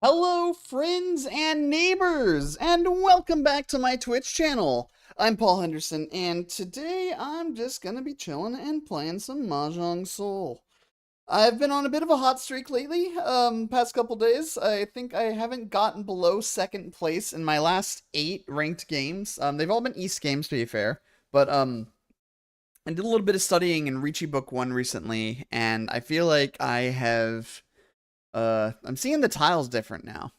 Hello, friends and neighbors, and welcome back to my Twitch channel. I'm Paul Henderson, and today I'm just gonna be chilling and playing some Mahjong Soul. I've been on a bit of a hot streak lately, past couple days. I think I haven't gotten below second place in my last 8 ranked games. They've all been East games, to be fair, but, I did a little bit of studying in Ricci Book 1 recently, and I feel like I'm seeing the tiles different now.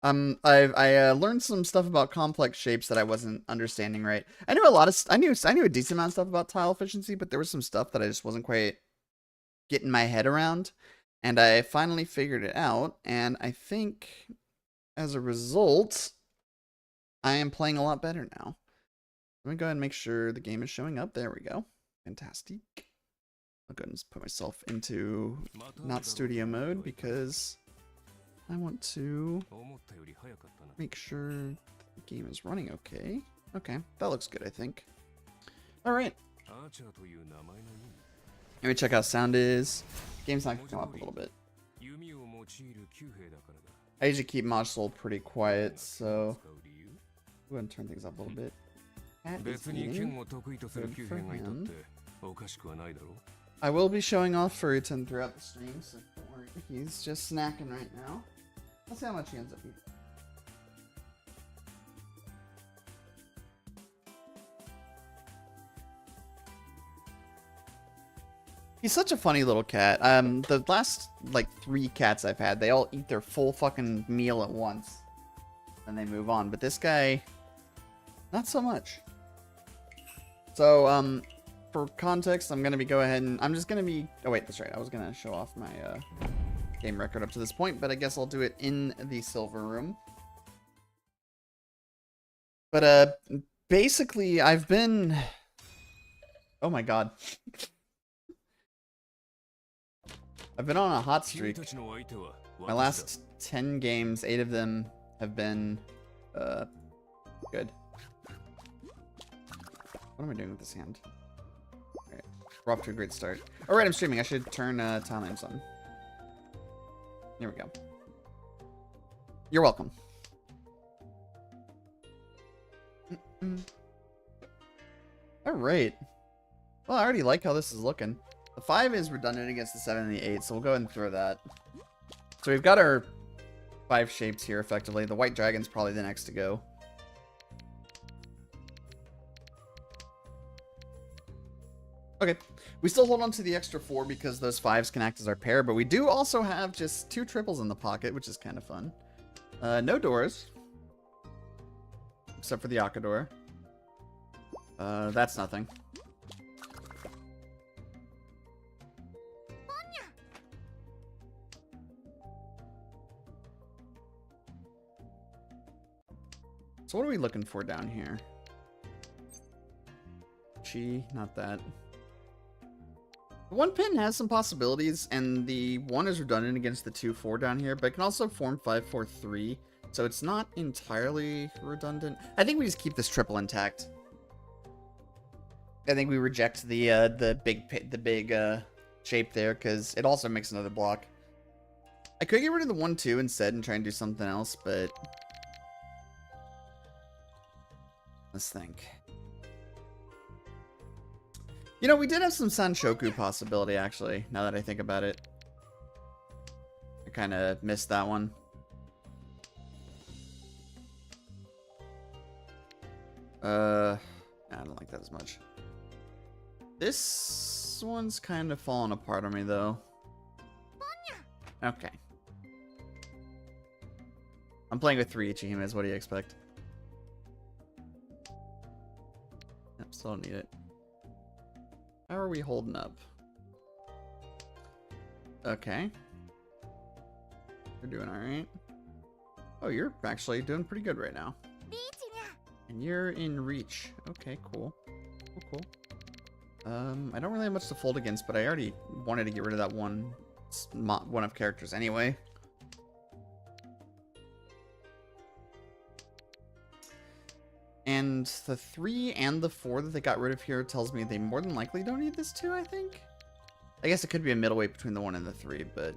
I learned some stuff about complex shapes that I wasn't understanding right. I knew I knew a decent amount of stuff about tile efficiency, but there was some stuff that I just wasn't quite getting my head around, and I finally figured it out. And I think as a result, I am playing a lot better now. Let me go ahead and make sure the game is showing up. There we go. Fantastic. I'll go ahead and put myself into not studio mode because I want to make sure the game is running okay. Okay, that looks good, I think. Alright. Let me check how sound is. Game's not going to come up a little bit. I usually keep Mahjong Soul pretty quiet, so go ahead and turn things up a little bit. Cat is eating. Good for him. I will be showing off Furuton throughout the stream, so don't worry. He's just snacking right now. Let's see how much he ends up eating. He's such a funny little cat. The last, like, 3 cats I've had, they all eat their full fucking meal at once. And they move on. But this guy, not so much. So, for context, I'm going to be I'm just going to be... Oh, wait, that's right. I was going to show off my game record up to this point, but I guess I'll do it in the silver room. But, basically, I've been... Oh, my God. I've been on a hot streak. My last 10 games, 8 of them have been, good. What am I doing with this hand? Alright, we're off to a great start. Alright, I'm streaming. I should turn time names on. Here we go. You're welcome. Alright. Well, I already like how this is looking. The 5 is redundant against the 7 and the 8, so we'll go ahead and throw that. So we've got our 5 shapes here, effectively. The white dragon's probably the next to go. Okay, we still hold on to the extra 4 because those 5s can act as our pair, but we do also have just 2 triples in the pocket, which is kind of fun. No doors. Except for the Akador. That's nothing. So what are we looking for down here? Chi, not that. The 1 pin has some possibilities, and the 1 is redundant against the 2-4 down here, but it can also form 5-4-3, so it's not entirely redundant. I think we just keep this triple intact. I think we reject the big shape there, because it also makes another block. I could get rid of the 1-2 instead and try and do something else, but... Let's think. You know, we did have some Sanshoku possibility, actually, now that I think about it. I kind of missed that one. I don't like that as much. This one's kind of falling apart on me, though. Okay. I'm playing with 3 Ichihimes, what do you expect? Yep, still don't need it. How are we holding up? Okay. You're doing alright. Oh, you're actually doing pretty good right now. And you're in reach. Okay, cool. Cool. I don't really have much to fold against, but I already wanted to get rid of that one of characters anyway. And the 3 and the 4 that they got rid of here tells me they more than likely don't need this 2, I think? I guess it could be a middleweight between the 1 and the 3, but...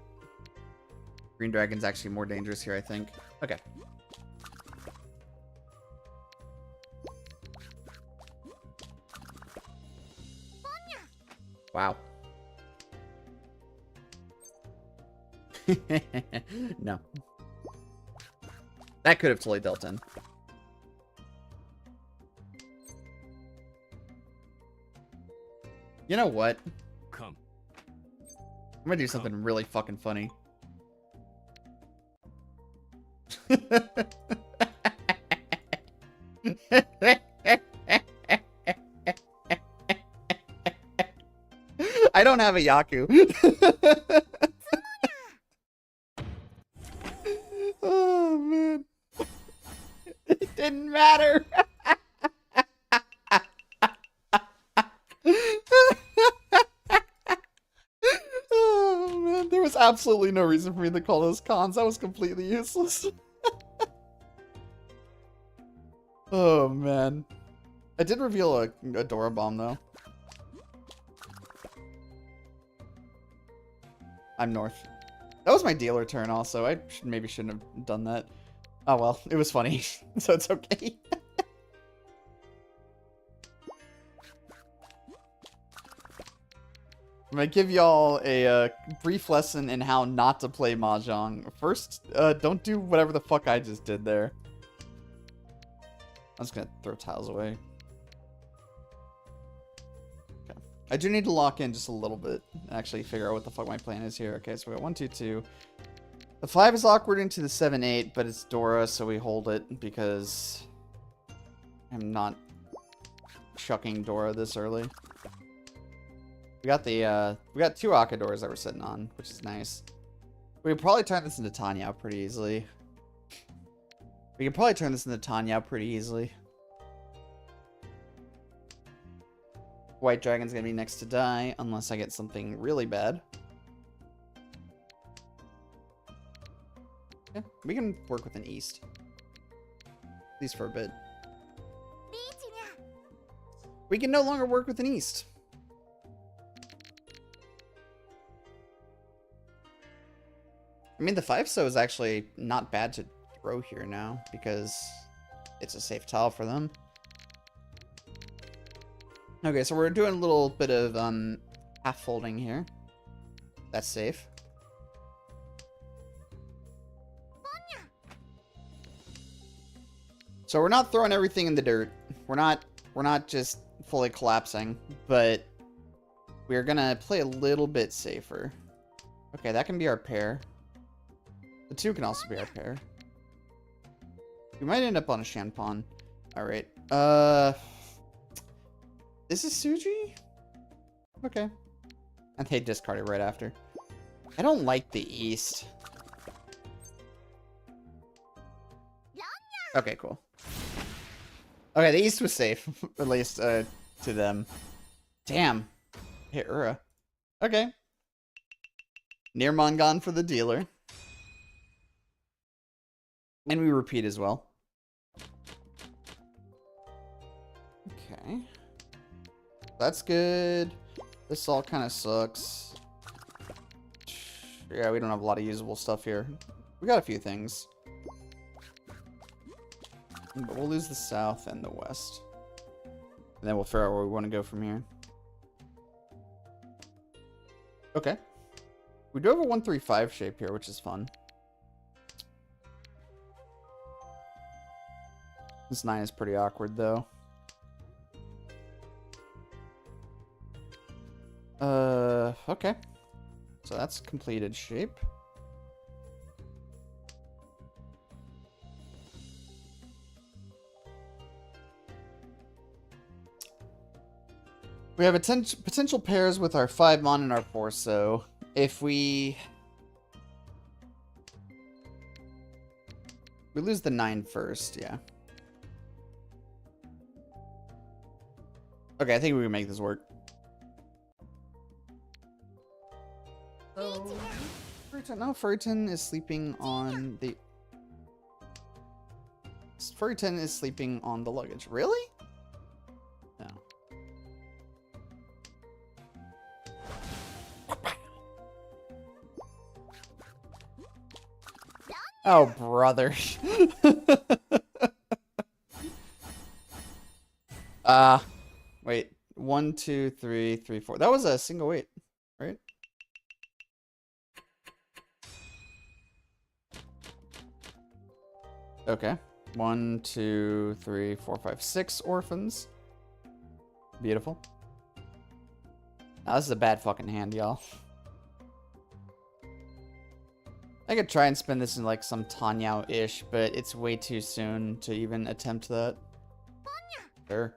Green Dragon's actually more dangerous here, I think. Okay. Wow. No. That could have totally dealt in. You know what? Come. I'm gonna do something really fucking funny. I don't have a Yaku. Oh, man. It didn't matter. Oh, man. There was absolutely no reason for me to call those cons. That was completely useless. Oh, man. I did reveal a Dora Bomb, though. I'm north. That was my dealer turn, also. I maybe shouldn't have done that. Oh, well. It was funny, so it's okay. I'm gonna give y'all a brief lesson in how not to play Mahjong. First, don't do whatever the fuck I just did there. I'm just gonna throw tiles away. Okay. I do need to lock in just a little bit and actually figure out what the fuck my plan is here. Okay, so we got 1, 2, 2. The 5 is awkward into the 7, 8, but it's Dora, so we hold it because I'm not chucking Dora this early. We got the, we got 2 Akadors that we're sitting on, which is nice. We could probably turn this into Tanya pretty easily. We could probably turn this into Tanya pretty easily. White Dragon's gonna be next to die, unless I get something really bad. Yeah, we can work with an East. At least for a bit. We can no longer work with an East. I mean, the 5-so is actually not bad to throw here now, because it's a safe tile for them. Okay, so we're doing a little bit of half folding here. That's safe. So we're not throwing everything in the dirt. We're not just fully collapsing, but we're gonna play a little bit safer. Okay, that can be our pair. The 2 can also be our pair. We might end up on a Shanpon. Alright. This is Suji? Okay. And they discard it right after. I don't like the East. Okay, cool. Okay, the East was safe. At least, to them. Damn. Hit Ura. Okay. Nearmon gone for the dealer. And we repeat as well. Okay. That's good. This all kind of sucks. Yeah, we don't have a lot of usable stuff here. We got a few things. But we'll lose the south and the west. And then we'll figure out where we want to go from here. Okay. We do have a 1-3-5 shape here, which is fun. This 9 is pretty awkward, though. Okay. So that's completed shape. We have potential pairs with our 5-mon and our 4-so. If we lose the 9 first, yeah. Okay, I think we can make this work. So, Furton is sleeping on the... Furton is sleeping on the luggage. Really? No. Oh, brother. Wait. 1, 2, 3, 3, 4. That was a single weight, right? Okay. 1, 2, 3, 4, 5, 6 orphans. Beautiful. Now, this is a bad fucking hand, y'all. I could try and spin this in like some Tanyao-ish, but it's way too soon to even attempt that. Sure.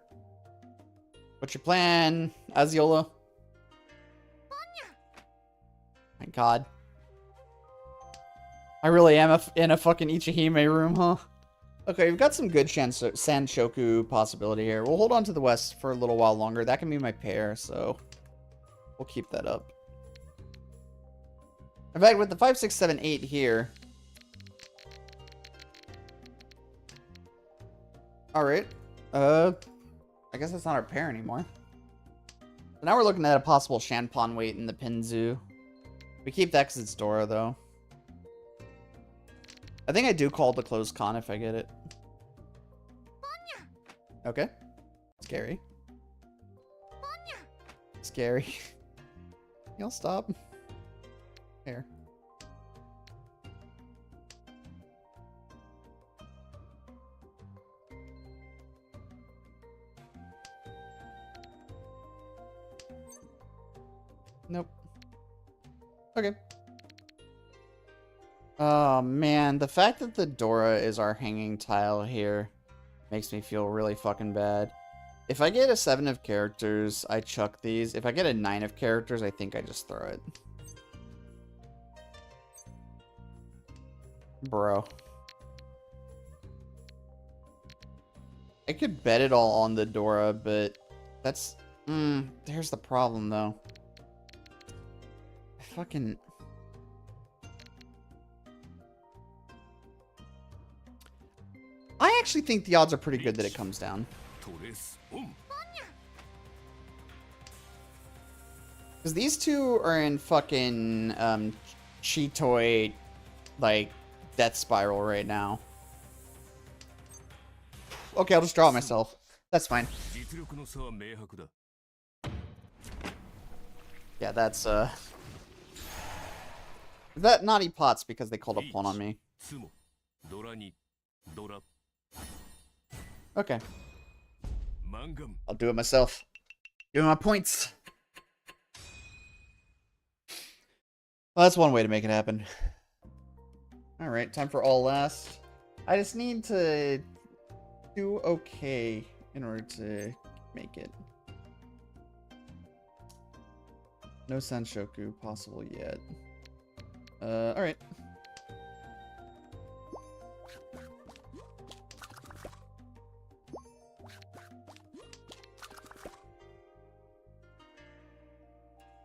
What's your plan, Aziola? My god. I really am in a fucking Ichihime room, huh? Okay, we've got some good Sanshoku possibility here. We'll hold on to the west for a little while longer. That can be my pair, so we'll keep that up. In fact, with the 5, 6, 7, 8 here. Alright. I guess that's not our pair anymore. So now we're looking at a possible Shanpon weight in the Pinzu. We keep that because it's Dora, though. I think I do call the closed con if I get it. Okay. Scary. Scary. You'll stop. Here. Nope. Okay. Oh man, the fact that the Dora is our hanging tile here makes me feel really fucking bad. If I get a 7 of characters, I chuck these. If I get a 9 of characters, I think I just throw it. Bro. I could bet it all on the Dora, but that's... there's the problem, though. Fucking... I actually think the odds are pretty good that it comes down. Because these two are in fucking Chitoi, like, death spiral right now. Okay, I'll just draw it myself. That's fine. Yeah, that's, that naughty pots because they called a pawn on me. Okay. I'll do it myself. Give me my points. Well, that's one way to make it happen. Alright, time for all last. I just need to do okay in order to make it. No Sanshoku possible yet. Alright.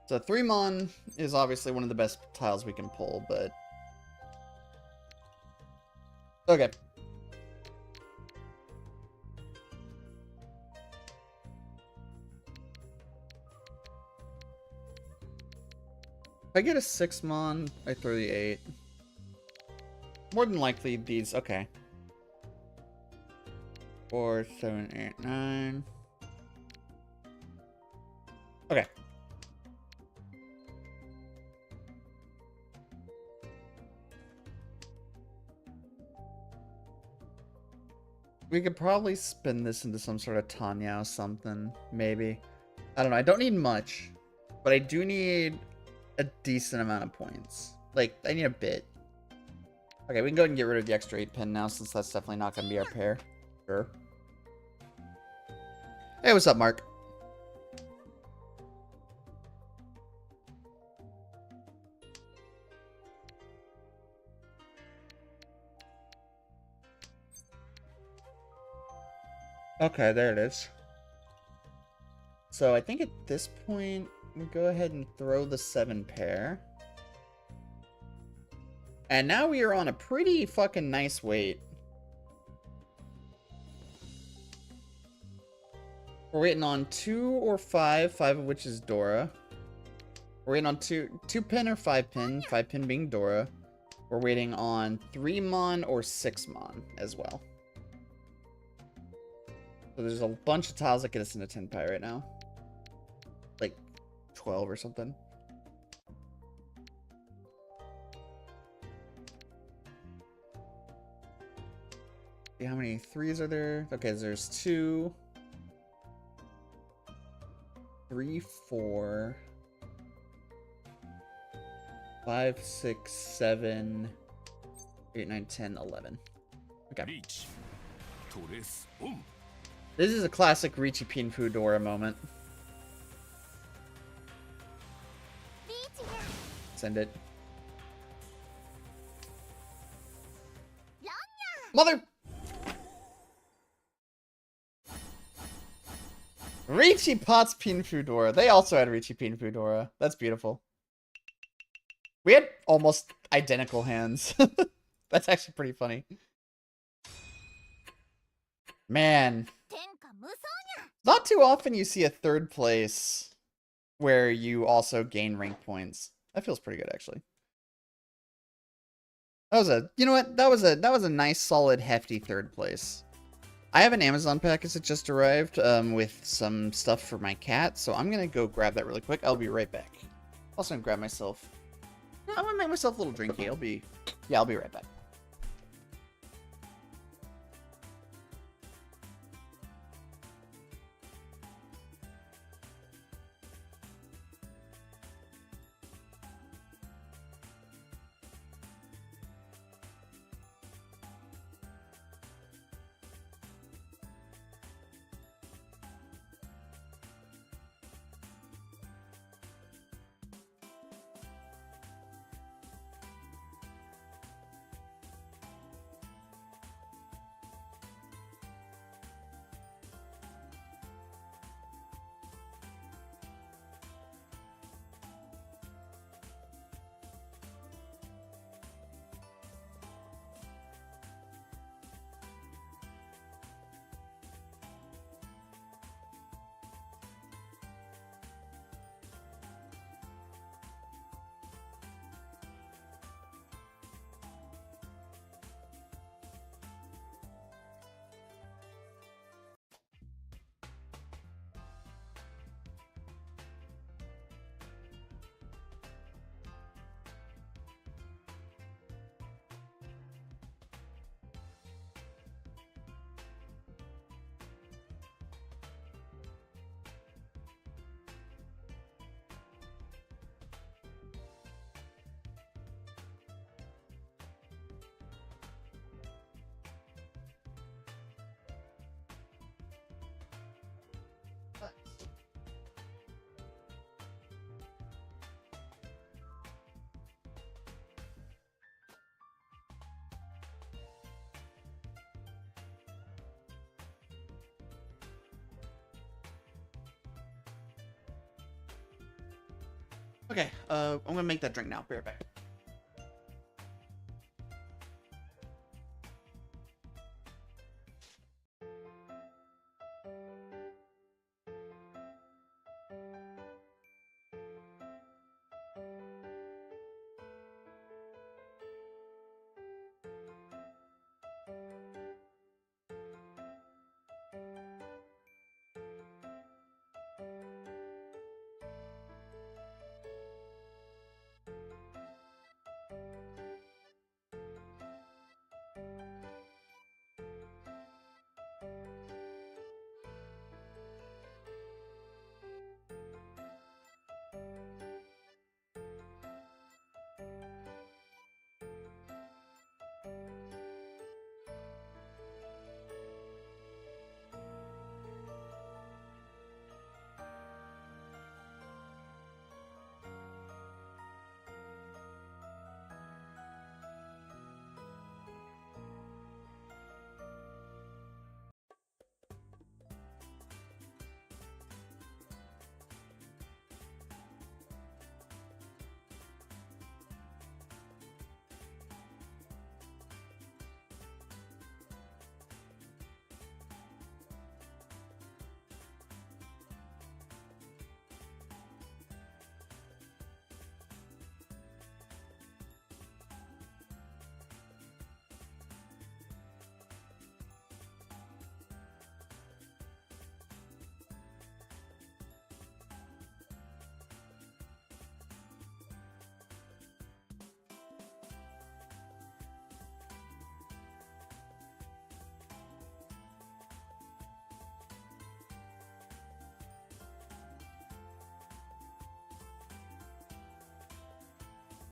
So 3-mon is obviously one of the best tiles we can pull, but... Okay. If I get a 6-mon, I throw the 8. More than likely these... Okay. 4, 7, 8, 9... Okay. We could probably spin this into some sort of Tanya or something, maybe. I don't know, I don't need much, but I do need a decent amount of points. Like, I need a bit. Okay, we can go ahead and get rid of the extra 8 pin now, since that's definitely not going to be our pair. Sure. Hey, what's up, Mark? Okay, there it is. So I think at this point, we go ahead and throw the 7 pair. And now we are on a pretty fucking nice weight. We're waiting on 2 or 5, 5 of which is Dora. We're waiting on 2 pin or 5 pin, 5 pin being Dora. We're waiting on 3 Mon or 6 Mon as well. So there's a bunch of tiles that get us into Tenpai right now. Like 12 or something. See how many 3s are there? Okay, there's 2, 3, 4, 5, 6, 7, 8, 9, 10, 11. Okay. This is a classic Riichi Pinfu Dora moment. Send it. Mother! Riichi Potts Pinfu Dora. They also had Riichi Pinfu Dora. That's beautiful. We had almost identical hands. That's actually pretty funny. Man. Not too often you see a 3rd place where you also gain rank points. That feels pretty good, actually. That was a, you know what? That was a nice, solid, hefty 3rd place. I have an Amazon package that just arrived with some stuff for my cat, so I'm gonna go grab that really quick. I'll be right back. Also, gonna grab myself. I'm gonna make myself a little drinky. I'll be right back. Okay, I'm gonna make that drink now. Be right back.